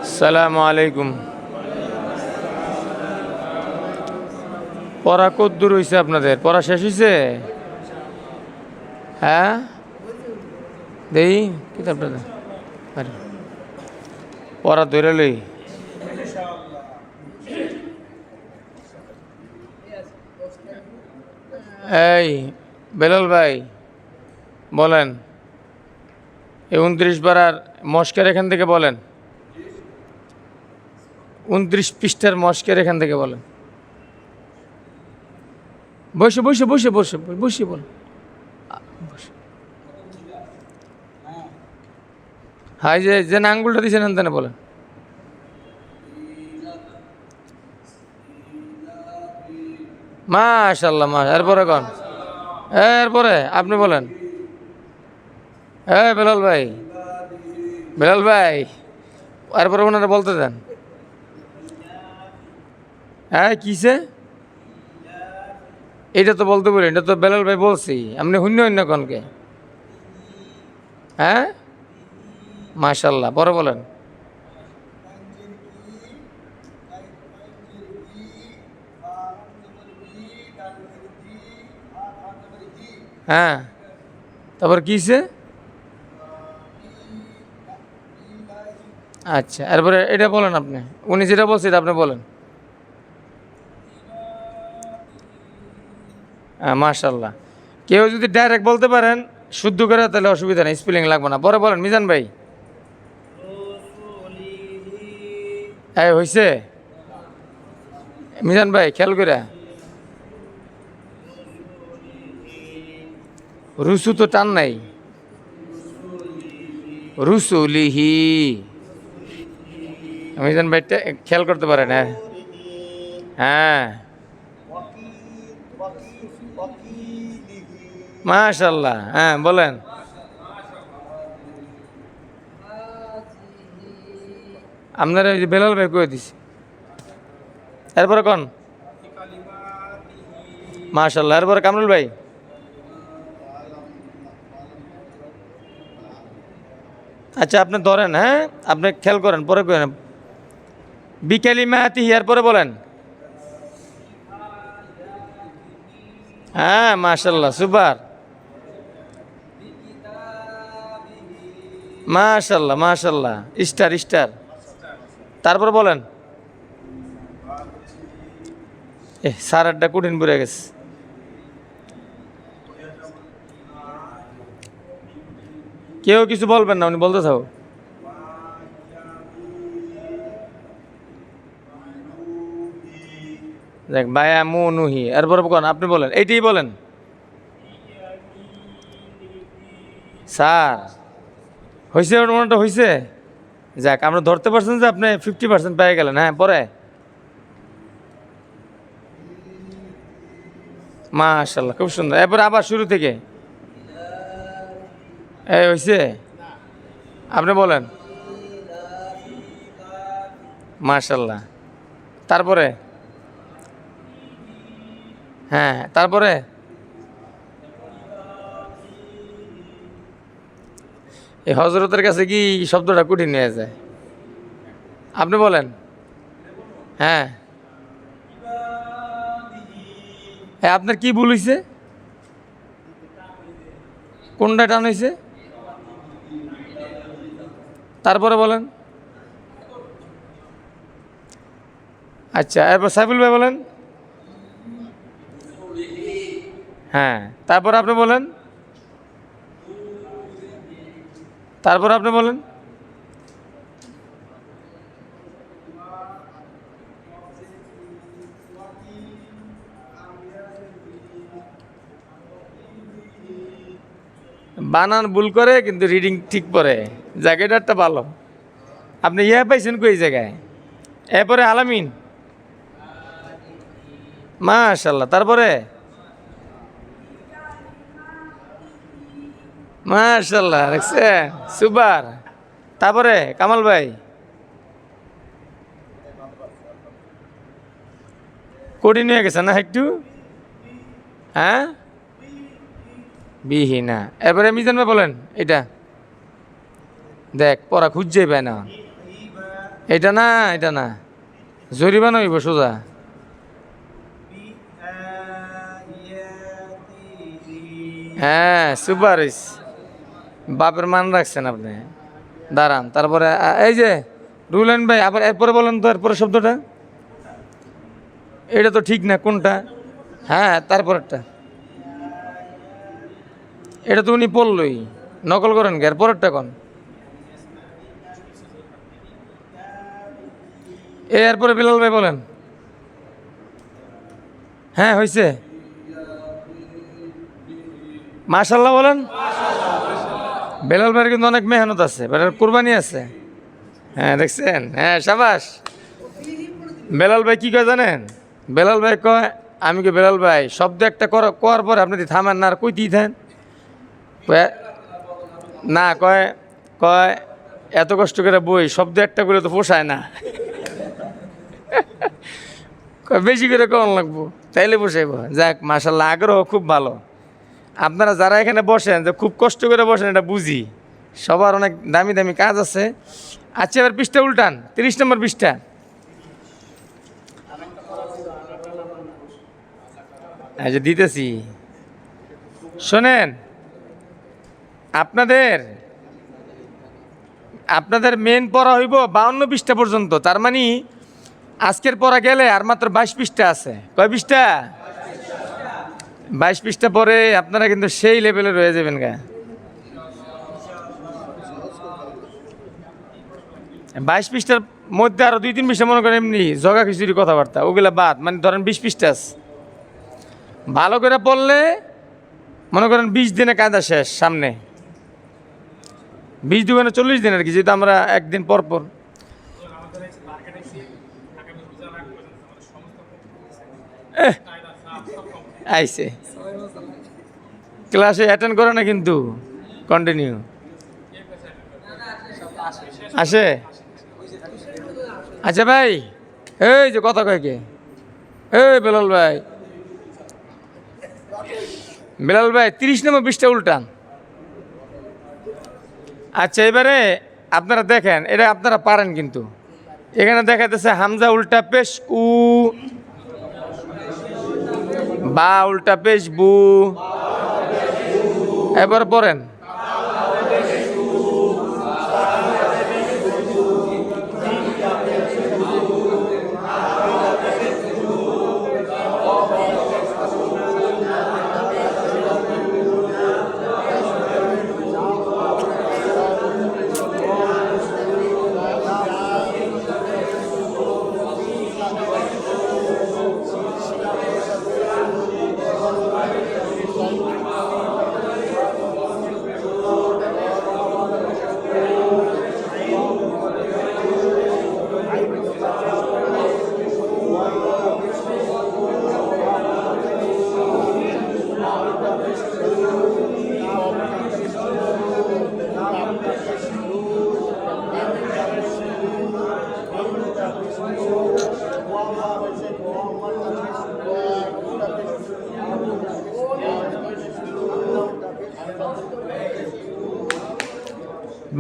আসসালামু আলাইকুম। পড়া কদ্দূর হইছে আপনাদের? পড়া শেষ হইছে? হ্যাঁ, দেই কিতাবটা দে। আরে, পড়া ধরে লই। এই বেলাল ভাই বলেন, এই 29 পারার মস্কের এখান থেকে বলেন, 29 পৃষ্ঠার মস্কের এখান থেকে বলেন। বসে বসে বসে বসে বসে বলেন। হাই যে যে আঙ্গুলটা দিয়েছেন এখানে বলেন। মাশাল্লাহ এরপরে কন, এরপরে আপনি বলেন। বেলাল ভাই, বেলাল ভাই, এরপরে ওনারা বলতে দেন। হ্যাঁ কিসে? এটা তো বলতে বলি, এটা তো বেলাল ভাই বলছি, আপনি শূন্য শূন্য কনকে। হ্যাঁ মাশাল্লাহ, পরে বলেন। হ্যাঁ, তারপর কিসে? আচ্ছা, এরপরে এটা বলেন আপনি, উনি যেটা বলছে এটা আপনি বলেন। হ্যাঁ মাশাল্লাহ, কেউ যদি ডাইরেক্ট বলতে পারেন শুদ্ধ করে তাহলে অসুবিধা নেই, স্পেলিং লাগবে না। পরে বলেন মিজান ভাই। হ্যাঁ হয়েছে মিজান ভাই, খেয়াল করে। রুসু তো টান নাই, রুসুলিহি। মিজান ভাই খেয়াল করতে পারেন। হ্যাঁ হ্যাঁ মাশাল্লাহ, হ্যাঁ বলেন। আপনারা ওই যে বেলাল ভাই কয়ে দিছি। এরপরে কন মাশাল্লাহ। এরপরে কামরুল ভাই। আচ্ছা আপনি ধরেন, হ্যাঁ আপনি খেয়াল করেন, পরে করেন। বিকালিমাতি হিয়ার পরে বলেন। হ্যাঁ মাশাল্লাহ, সুপার। মাশাল্লাহ মাশাল্লাহ, স্টার স্টার। তারপরে বলেন। সার আড্ডা কঠিন পড়ে গেছে। কেউ কিছু বলবেন না, উনি বলতে থাকো। দেখ বায়া মু নুহি, এরপরে কোন আপনি বলেন, এইটাই বলেন। স্যার হয়েছে, ওনারটা হয়েছে। যাক, আমরা ধরতে পারছেন যে আপনি 50% পেয়ে গেলেন। হ্যাঁ পরে মাশাল্লাহ, খুব সুন্দর। এরপরে আবার শুরু থেকে। এই হয়েছে, আপনি বলেন। মাশাল্লাহ। তারপরে হ্যাঁ, তারপরে এই হজরতের কাছে কি শব্দটা কঠিন হয়ে যায়? আপনি বলেন। হ্যাঁ হ্যাঁ, আপনার কি ভুল হয়েছে? কোনটা টান হয়েছে? তারপরে বলেন। আচ্ছা, এরপর সাইফুল ভাই বলেন। হ্যাঁ, তারপর আপনি বলেন। তারপর আপনি বলেন। বানান ভুল করে কিন্তু রিডিং ঠিক পড়ে, জায়গাটা ভালো। আপনি ইয়া পাইছেন কই জায়গায়? এরপরে আলামিন। মাশাল্লাহ। তারপরে মাশাল্লাহ, দেখছেন সুপার। তারপরে কামাল ভাই। কঠিন হয়ে গেছে না একটু? হ্যাঁ বিহিনা। এরপরে মিজান ভাই বলেন। এটা দেখ পড়া খুঁজছে পায় না। এটা না, এটা না, জরিমানা হইব সোজা। হ্যাঁ, সুপার হইছে। বাপের মান রাখছেন আপনি। দাঁড়ান, তারপরে এই যে রুলেন ভাই, আবার এরপরে বলেন তো, এরপরে শব্দটা এটা তো ঠিক না, কোনটা? হ্যাঁ, তারপরেরটা। এটা তো উনি পড়লই, নকল করেন কে? এরপরেরটা কোন? এরপরে বিলাল ভাই বলেন। হ্যাঁ, হয়েছে। মাশাল্লাহ বলেন। বেলাল ভাইয়ের কিন্তু অনেক মেহনত আছে, বেলাল কোরবানি আছে। হ্যাঁ, দেখছেন? হ্যাঁ, সাবাস। বেলাল ভাই কি কয় জানেন? বেলাল ভাই কয়, আমি কি বেলাল ভাই শব্দ একটা করার পরে আপনি থামেন না, আর কইতেই থাকেন। না, কয় কয় এত কষ্ট করে বই, শব্দ একটা করে তো পোষায় না। কয় বেশি করে কম লাগবো, তাইলে পোষাইব। যাক, মাশাল্লাহ, আগ্রহ খুব ভালো। আপনারা যারা এখানে বসেন, যে খুব কষ্ট করে বসেন, এটা বুঝি। সবার অনেক দামি দামি কাজ আছে। আচ্ছা, এবার পৃষ্ঠা উল্টান, 30 নম্বর পৃষ্ঠা। আচ্ছা, দিতেছি, শোনেন। আপনাদের আপনাদের মেন পড়া হইব 52 পৃষ্ঠা পর্যন্ত। তার মানে আজকের পড়া গেলে আর মাত্র 22 পৃষ্ঠা আছে। কয় পৃষ্ঠা? 22 পৃষ্ঠা পরে আপনারা কিন্তু সেই লেভেলে রয়ে যাবেন গা। 22 পৃষ্ঠার মধ্যে আরো 2-3 পৃষ্ঠা মনে করেন এমনি জগা খিচুড়ি কথাবার্তা, ওগুলা বাদ। মানে ধরেন 20 পৃষ্ঠা আছে। ভালো করে পড়লে মনে করেন 20 দিনে কায়দা শেষ। সামনে 20 দুগুণে 40 দিন আর কি, যেহেতু আমরা একদিন পর পর। আইসে ক্লাসে অ্যাটেন্ড করে না কিন্তু কন্টিনিউ আসে। আচ্ছা ভাই, এই যে কথা কয় কে? এই বেলাল ভাই, বেলাল ভাই 30 নম্বর পৃষ্ঠা উল্টান। আচ্ছা, এবারে আপনারা দেখেন, এটা আপনারা পারেন কিন্তু। এখানে দেখাতেছে হামজা উল্টা পেশ উ, বা উল্টা পেশ বু। এবার পড়েন।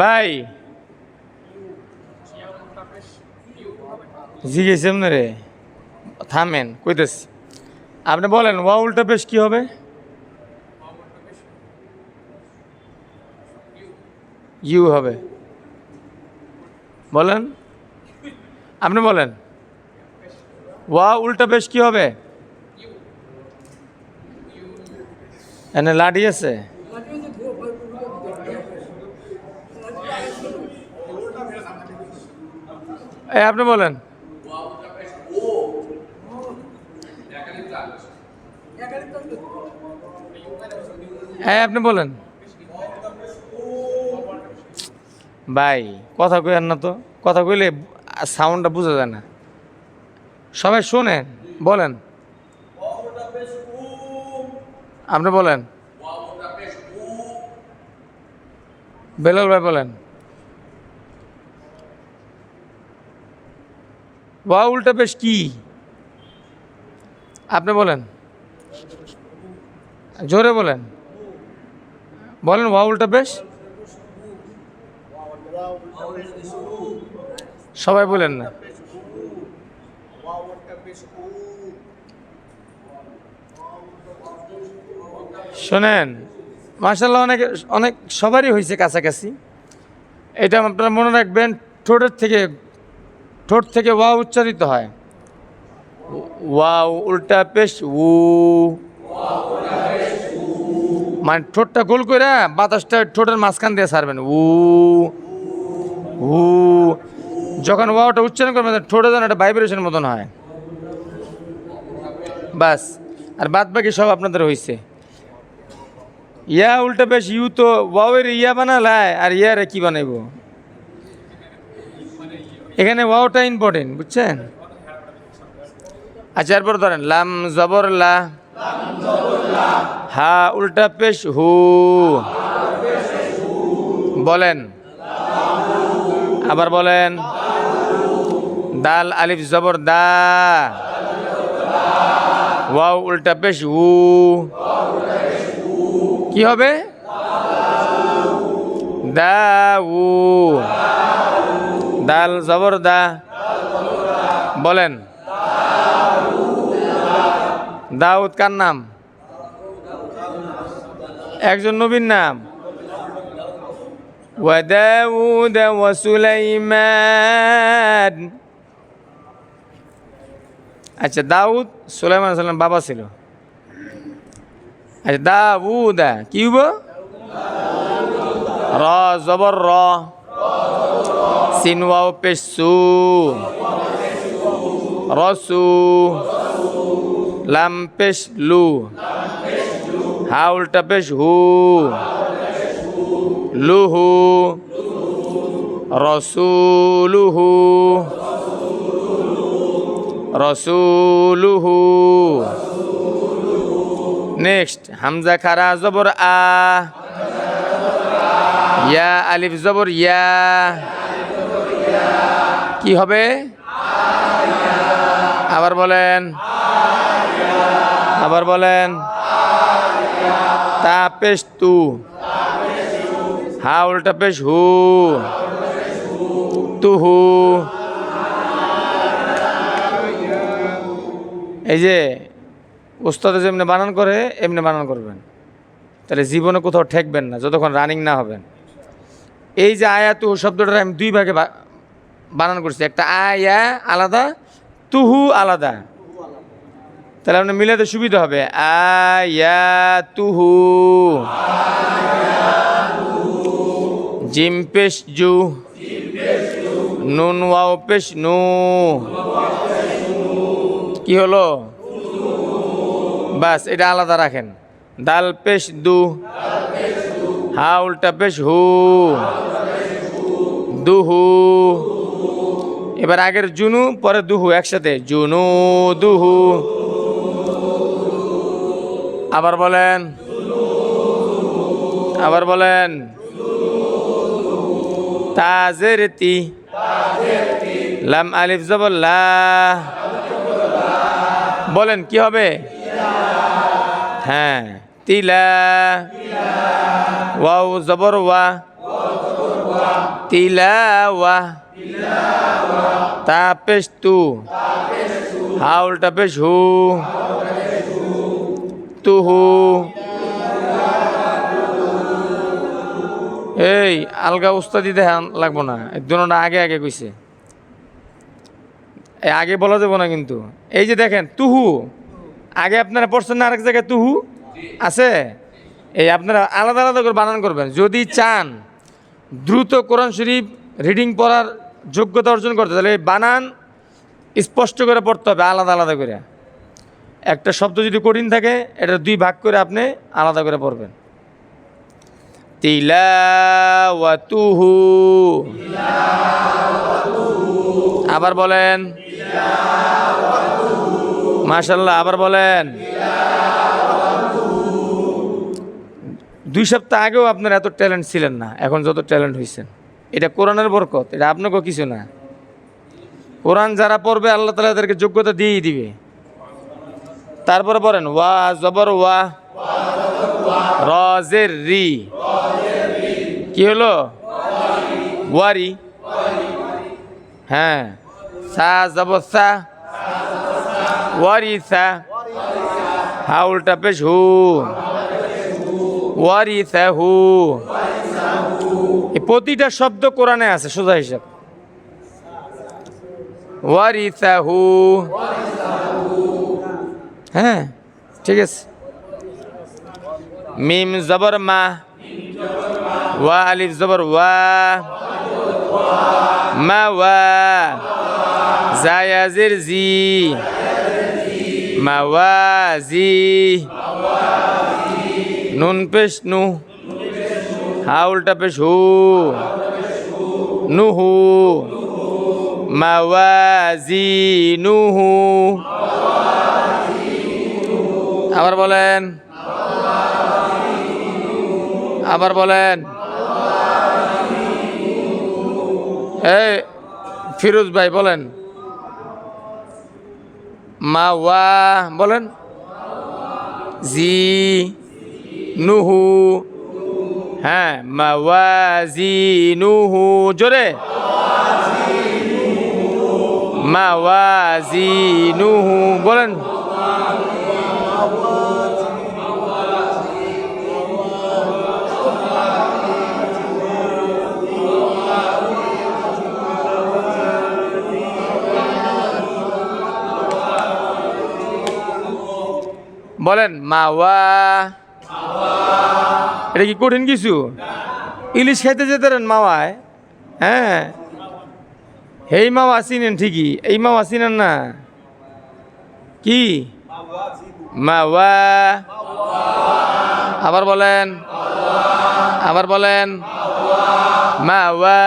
ভাই জিজ্ঞেস রে, থামেন, কইতেছি। আপনি বলেন ওয়া উল্টা পেশ কি হবে? ইউ হবে। বলেন, আপনি বলেন ওয়া উল্টা পেশ কি হবে? এনে লাঠি আছে? এই আপনি বলেন। এই আপনি বলেন। ভাই কথা কইেন না তো, কথা কইলে সাউন্ডটা বোঝা যায় না। সবাই শোনেন, বলেন। আপনি বলেন। বেলাল ভাই বলেন। ওয়া উল্টা পেশ কি? আপনি বলেন, জোরে বলেন। বলেন ওয়া উল্টা পেশ। সবাই বলেন না। শোনেন, মাশাআল্লাহ অনেক অনেক সবারই হয়েছে কাছাকাছি। এটা আপনারা মনে রাখবেন, ঠোঁট থেকে ওয়া উচ্চারিত হয়। ওয়াও উল্টা পেশ উ, মানে ঠোঁটটা গোল করে বাতাসটা ঠোঁটের মাঝখান দিয়ে ছাড়বেন উ উ। যখন ওয়াওটা উচ্চারণ করবেন ঠোঁটে যেন একটা ভাইব্রেশন মতন হয়, বাস। আর বাদ বাকি সব আপনাদের হয়েছে। ইয়া উল্টা পেশ ইউ তো ওয়াওয়ের ইয়া বানালায়, আর ইয়ারে কি বানাইব? এখানে ওয়াওটা ইম্পর্টেন্ট, বুঝছেন? আচ্ছা, এরপর ধরেন লাম জবর লা, হা উল্টা পেশ হু, বলেন আবার বলেন। দাল আলিফ জবর দা, ওয়াও উল্টা পেশ উ, কি হবে? দা উ। দাল জবর দা, বলেন। দাউদ কার নাম? একজন নবীর নাম। ওয়া দাউদ ওয়া সুলাইমান। আচ্ছা, দাউদ সুলাইমান সাল্লাম বাবা ছিল। আচ্ছা, দাউদা কি হইব? র জবর র, সিন ওয়াও পেশ সু, রসু, লাম পেশ লু, হা উল্টা পেশ হু, লুহু, রসুলুহু, রসুলুহু। নেক্সট, হামজা খারা জবর আ, ইয়া আলিফ জবর ইয়া, কি হবে? আবার বলেন, আবার বলেন। তা পেশ তু, হা উল্টা পেশ হু, তুহু। এই যে উস্তাদে যেমনি বানান করে এমনি বানান করবেন, তাহলে জীবনে কোথাও ঠেকবেন না যতক্ষণ রানিং না হবেন। এই যে আয়াতুহু শব্দটা আমি দুই ভাগে বানান করছি, একটা আয়া আলাদা, তুহু আলাদা, তাহলে আপনার মিলাতে সুবিধা হবে। আয়াতুহু, জিম পেশ জু, নুন ওয়াও পেশ নু, কি হলো? বাস, এটা আলাদা রাখেন। দাল পেশ দু, হা উল্টা পেশ হু, দুহু। এবার আগের জুনু পরে দুহু একসাথে, জুনু দুহু। আবার বলেন, আবার বলেন। তাজের তি, লাম আলিফ জবর লা, বলেন কি হবে? হ্যাঁ, তিলা, ওয়াও জবর ওয়া, তিলাওয়া, তা পেশ তু, হা উল্টা পেশ হু, তুহু। এই আলগা উস্তাদি দেখান লাগবো না, দুটোটা আগে আগে কইছে, আগে বলা যাবো না কিন্তু। এই যে দেখেন তুহু, আগে আপনারা পড়ছেন না আরেক জায়গায় তুহু আছে, এই আপনারা আলাদা আলাদা করে বানান করবেন। যদি চান দ্রুত কোরআন শরীফ রিডিং পড়ার যোগ্যতা অর্জন করতে, তাহলে বানান স্পষ্ট করে পড়তে হবে আলাদা আলাদা করে। একটা শব্দ যদি কঠিন থাকে এটা দুই ভাগ করে আপনি আলাদা করে পড়বেন। তিলাওয়াতুহু, আবার বলেন মাশাআল্লাহ, আবার বলেন। 2 সপ্তাহ আগেও আপনার এত ট্যালেন্ট ছিলেন না, এখন যত ট্যালেন্ট হয়েছেন, এটা কোরআনের বরকত, এটা আপনাকেও কিছু না। কোরআন যারা পড়বে আল্লাহ তাআলা তাদেরকে যোগ্যতা দিয়েই দিবে। তারপরে পড়েন ওয়া জবর ওয়া, রজের রি, কি হলো? ওয়ারি। হ্যাঁ সা জবর সা ওয়ারিসা হা উল্টা পেশ হু ওয়ারিসাহু এই প্রতিটা শব্দ কোরআনে আছে সোজা হিসাব ওয়ারিসাহু হ্যাঁ ঠিক আছে মিম জবর মা ওয়া আলিফ জবর ওয়া মা ওয়া জায়াজির জি মাওয়াজি নুন পেশ নু হা উল্টা পেশ হু নুহু মাওয়াজি নুহু আবার বলেন আবার বলেন এই ফিরোজ ভাই বলেন মাওয়া বলেন জি নুহু হ্যাঁ মাওয়াজি নুহু জোরে মাওয়াজি নুহু বলেন বলেন মাওয়া এটা কি কঠিন কিছু ইলিশ খাইতে যেতেন মাওয়ায় হ্যাঁ এই মাওয়া চিনেন ঠিকই এই মাওয়া চিনেন না কি মাওয়া আবার বলেন আবার বলেন মাওয়া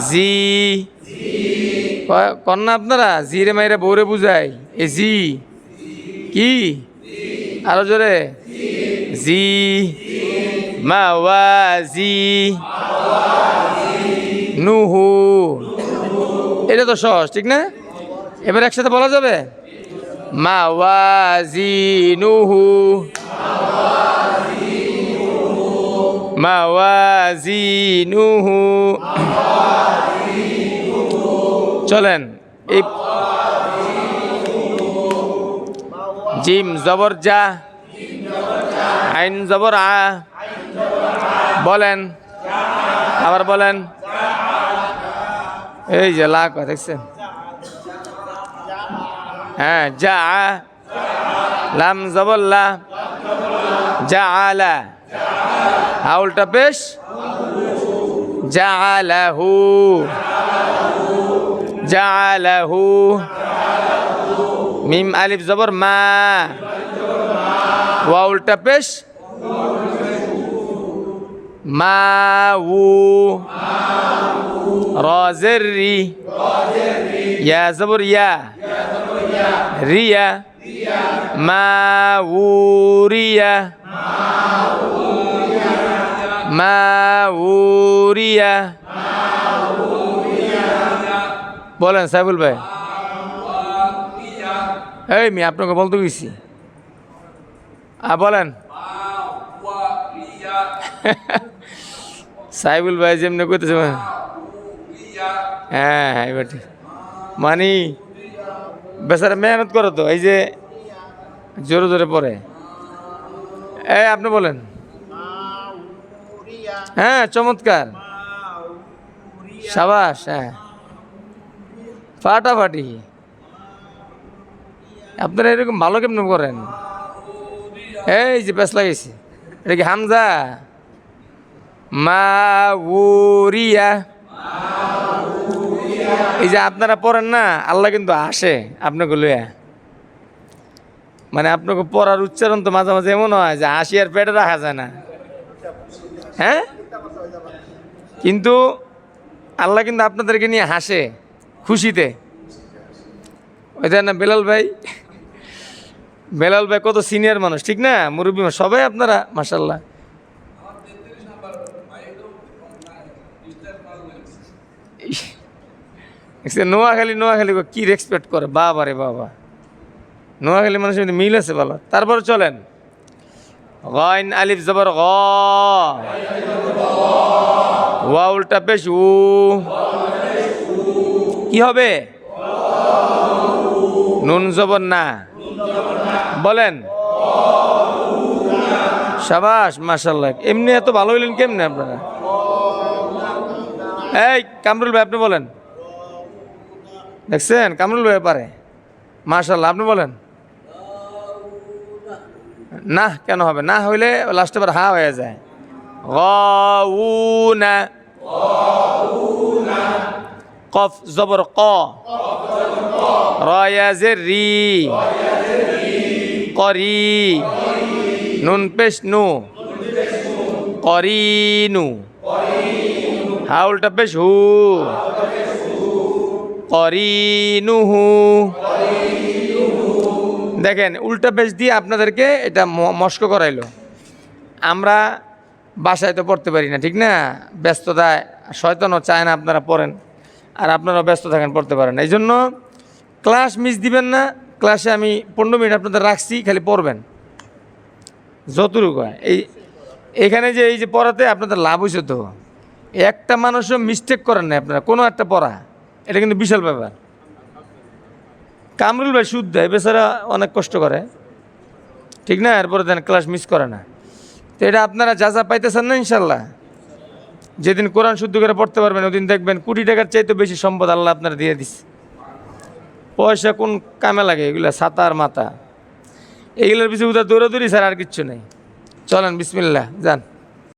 জি কন্যা আপনারা জিরে মাইরে বৌরে বুঝাই এ জি কি আরো জোরে জি মাওয়াজি নুহু এটা তো সহজ ঠিক না এবার একসাথে বলা যাবে মাওয়াজি নুহু মাওয়াজি নুহু চলেন এই জিম জবর যা আইন জবর আ বলেন আবার বলেন এই যে লাখ দেখছেন হ্যাঁ যা লাম জবর লা যা আলা হা উল্টা পেশ যা আলাহু যা আলাহু মিম আলিফ জবর মা ওয়া উল্টা পেশ মাউ রাজের রি ইয়া জবর ইয়া রিয়া মাউরিয়া মাউরিয়া বলেন সাইবুল ভাই এই মি আপনাকে বলতে গেছি বলেন সাইবুল ভাই যেমনি করতেছে হ্যাঁ হ্যাঁ এবার ঠিক মানি বেচারা মেহনত করো তো এই যে জোরে জোরে পড়ে এই আপনি বলেন হ্যাঁ চমৎকার সাবাস হ্যাঁ ফাটাফাটি আপনারা এরকম ভালো কেমন করেন এই যে পেস লাগাইছে এটা কি হামজা মাউরিয়া এই যে আপনারা পড়েন না আল্লাহ কিন্তু আসে আপনাকে লইয়া মানে আপনাকে পড়ার উচ্চারণ তো মাঝে মাঝে এমন হয় যে হাসি আর পেটে রাখা যায় না হ্যাঁ কিন্তু আল্লাহ কিন্তু আপনাদেরকে নিয়ে হাসে খুশিতে ওইটা না বেলাল ভাই কত সিনিয়র মানুষ ঠিক না মুরব্বী সবাই আপনারা মাশাল্লাহ নোয়াখালী কি রেসপেক্ট করে বাবা রে বাবা নোয়াখালী মানুষের মধ্যে মিল আছে ভালো তারপর চলেন গাইন আলিফ জবর গ ওয়া উল্টা পেশ উ কি হবে? নুন জবর না, বলেন শাবাশ মাশাআল্লাহ। এমনি এত ভালো হইলেন কেমনে আপনারা? এই কামরুল ভাই আপনি বলেন। দেখছেন কামরুল ভাই পারে মাশাআল্লাহ। আপনি বলেন। না কেন হবে? না হইলে লাস্টে বার হা হয়ে যায়। গাউনা, কফ জবর ক, রয়াজের রি, করি, নুন পেশ নু, করিনু, হাউলটা পেশ হু, করিনুহু। দেখেন উল্টা পেশ দিয়ে আপনাদেরকে এটা মস্ক করাইলো। আমরা বাসায় তো পড়তে পারি না, ঠিক না? ব্যস্ততায় শয়তানও চায় না আপনারা পড়েন, আর আপনারাও ব্যস্ত থাকেন, পড়তে পারেন। এই জন্য ক্লাস মিস দিবেন না। ক্লাসে আমি 15 মিনিট আপনাদের রাখছি, খালি পড়বেন যতটুকু হয়। এখানে যে এই যে পড়াতে আপনাদের লাভ হয়েছে তো, একটা মানুষও মিস্টেক করেন না আপনারা কোনো একটা পড়া, এটা কিন্তু বিশাল ব্যাপার। কামরুল ভাই সুদ দেয়, বেচারা অনেক কষ্ট করে, ঠিক না? এরপরে দেন ক্লাস মিস করে না। তো এটা আপনারা যা যা পাইতেছেন না ইনশাল্লাহ, যেদিন কোরআন শুদ্ধ করে পড়তে পারবেন ওদিন দেখবেন কোটি টাকার চাইতে বেশি সম্পদ আল্লাহ আপনারা দিয়ে দিচ্ছে। পয়সা কোন কামে লাগে? এগুলা ছাতার মাথা, এগুলোর পিছনে উদা দৌড়াদৌড়ি ছাড়া আর কিচ্ছু নেই। চলেন বিসমিল্লাহ যান।